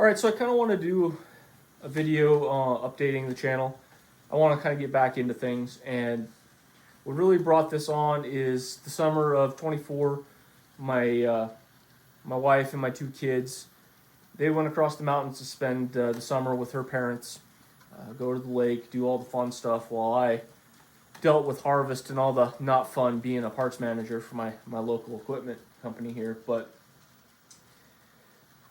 Alright, so I kind of want to do a video updating the channel. I want to kind of get back into things, and what really brought this on is the summer of 24. My wife and my two kids, they went across the mountains to spend the summer with her parents, go to the lake, do all the fun stuff, while I dealt with harvest and all the not fun being a parts manager for my local equipment company here. But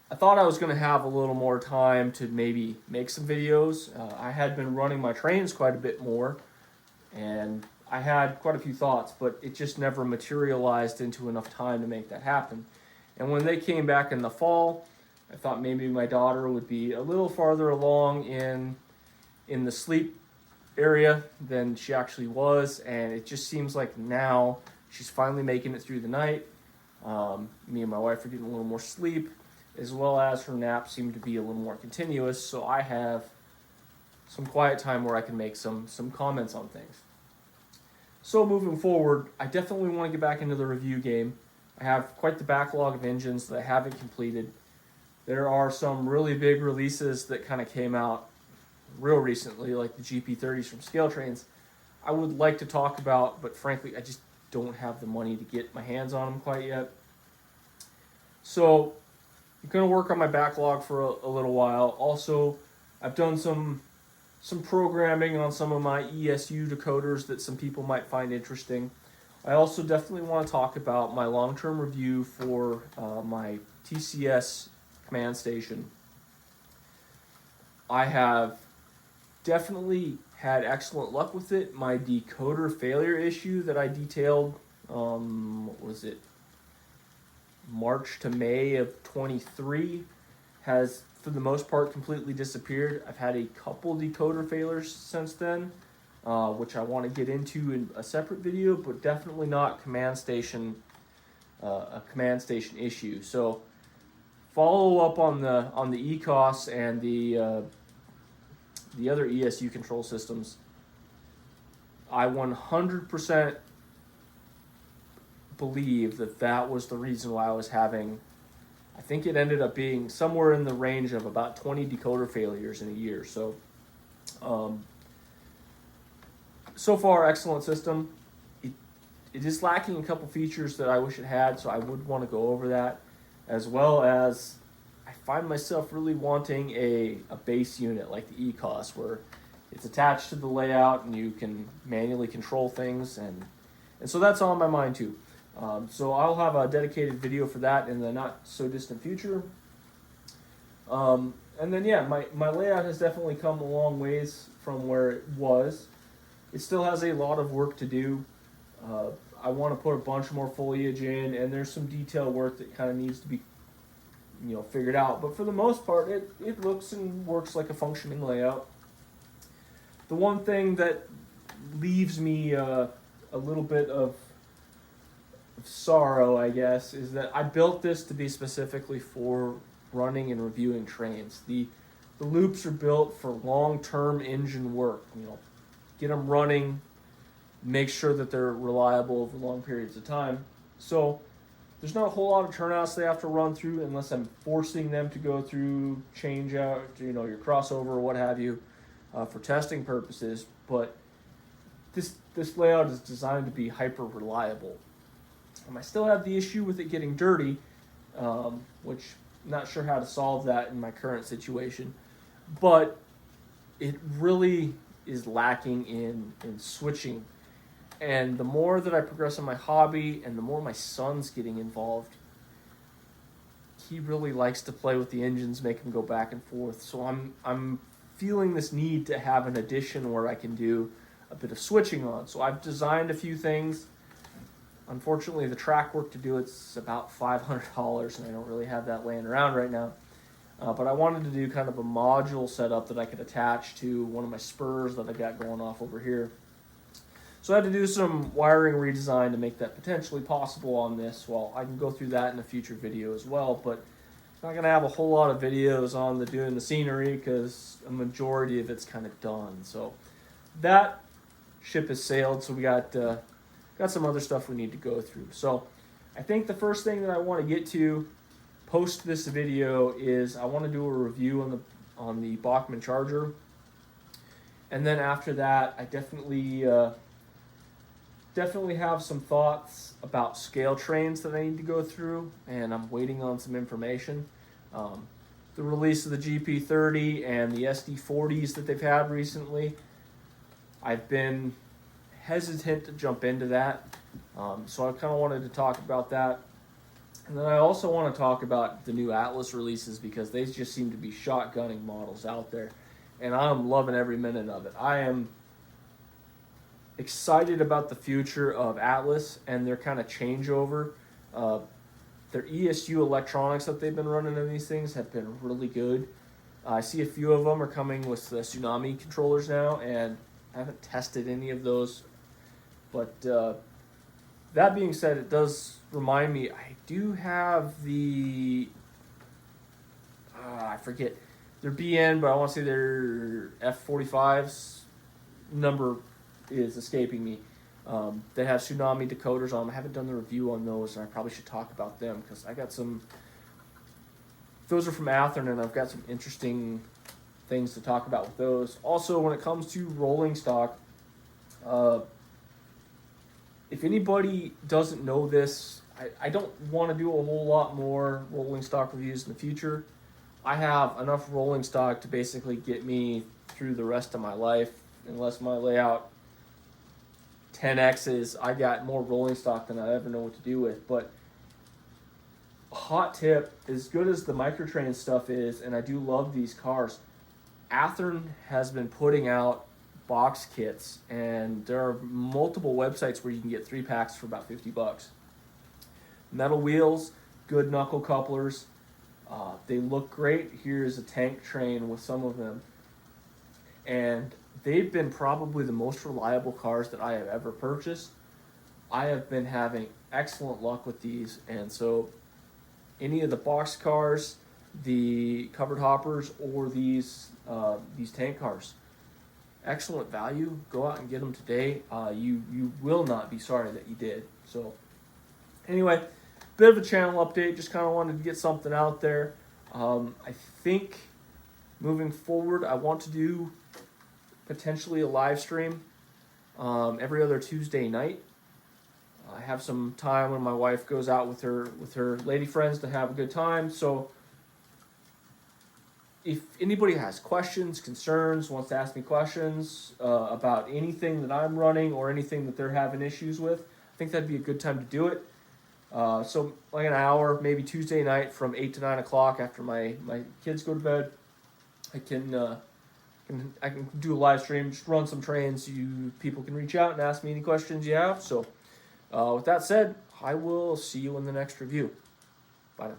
I thought I was going to have a little more time to maybe make some videos. I had been running my trains quite a bit more, and I had quite a few thoughts, but it just never materialized into enough time to make that happen. And when they came back in the fall, I thought maybe my daughter would be a little farther along in the sleep area than she actually was, and it just seems like now she's finally making it through the night. Me and my wife are getting a little more sleep, as well as her naps seem to be a little more continuous, so I have some quiet time where I can make some comments on things. So moving forward, I definitely want to get back into the review game. I have quite the backlog of engines that I haven't completed. There are some really big releases that kind of came out real recently, like the GP30s from Scale Trains. I would like to talk about, but frankly, I just don't have the money to get my hands on them quite yet. So I'm going to work on my backlog for a little while. Also, I've done some programming on some of my ESU decoders that some people might find interesting. I also definitely want to talk about my long-term review for my TCS command station. I have definitely had excellent luck with it. My decoder failure issue that I detailed, what was it, March to May of 23, has for the most part completely disappeared. I've had a couple decoder failures since then, which I want to get into in a separate video, but definitely not a command station issue. So follow up on the ECOS and the other ESU control systems. I 100% believe that was the reason why I was having, I think it ended up being somewhere in the range of about 20 decoder failures in a year. So, so far, excellent system. It is lacking a couple features that I wish it had, so I would want to go over that, as well as I find myself really wanting a base unit like the ECOS, where it's attached to the layout and you can manually control things, and so that's on my mind too. So I'll have a dedicated video for that in the not so distant future. And then yeah, my layout has definitely come a long ways from where it was. It still has a lot of work to do. I want to put a bunch more foliage in, and there's some detail work that kind of needs to be figured out. But for the most part, it looks and works like a functioning layout. The one thing that leaves me a little bit of sorrow, I guess, is that I built this to be specifically for running and reviewing trains. The loops are built for long-term engine work. Get them running, make sure that they're reliable over long periods of time. So there's not a whole lot of turnouts they have to run through unless I'm forcing them to go through change out, your crossover or what have you, for testing purposes. But this layout is designed to be hyper reliable. I still have the issue with it getting dirty, which I'm not sure how to solve that in my current situation. But it really is lacking in switching. And the more that I progress in my hobby and the more my son's getting involved, he really likes to play with the engines, make them go back and forth. So I'm feeling this need to have an addition where I can do a bit of switching on. So I've designed a few things. Unfortunately, the track work to do it's about $500, and I don't really have that laying around right now. But I wanted to do kind of a module setup that I could attach to one of my spurs that I've got going off over here. So I had to do some wiring redesign to make that potentially possible on this. Well, I can go through that in a future video as well, but I'm not going to have a whole lot of videos on doing the scenery because a majority of it's kind of done. So that ship has sailed, so we got some other stuff we need to go through. So I think the first thing that I want to get to post this video is I want to do a review on the Bachmann Charger, and then after that, I definitely have some thoughts about scale trains that I need to go through, and I'm waiting on some information. The release of the GP30 and the SD40s that they've had recently, I've been hesitant to jump into that, so I kind of wanted to talk about that. And then I also want to talk about the new Atlas releases, because they just seem to be shotgunning models out there, and I'm loving every minute of it. I am excited about the future of Atlas and their kind of changeover. Their ESU electronics that they've been running in these things have been really good. I see a few of them are coming with the Tsunami controllers now, and I haven't tested any of those. But that being said, it does remind me, I do have the, I forget, their BN, but I want to say their F45's number is escaping me. They have Tsunami decoders on them. I haven't done the review on those, and I probably should talk about them, because I got some, those are from Athearn, and I've got some interesting things to talk about with those. Also, when it comes to rolling stock, if anybody doesn't know this, I don't want to do a whole lot more rolling stock reviews in the future. I have enough rolling stock to basically get me through the rest of my life, unless my layout 10Xs. I got more rolling stock than I ever know what to do with. But hot tip, as good as the Microtrain stuff is, and I do love these cars, Athearn has been putting out box kits, and there are multiple websites where you can get 3 packs for about $50. Metal wheels, good knuckle couplers, they look great. Here's a tank train with some of them, and they've been probably the most reliable cars that I have ever purchased. I have been having excellent luck with these, and so any of the box cars, the covered hoppers, or these tank cars, excellent value. Go out and get them today. You will not be sorry that you did. So anyway, bit of a channel update. Just kind of wanted to get something out there. I think moving forward, I want to do potentially a live stream every other Tuesday night. I have some time when my wife goes out with her lady friends to have a good time. So if anybody has questions, concerns, wants to ask me questions about anything that I'm running or anything that they're having issues with, I think that'd be a good time to do it. So like an hour, maybe Tuesday night from 8 to 9 o'clock after my kids go to bed, I can do a live stream, just run some trains. You people can reach out and ask me any questions you have. So with that said, I will see you in the next review. Bye now.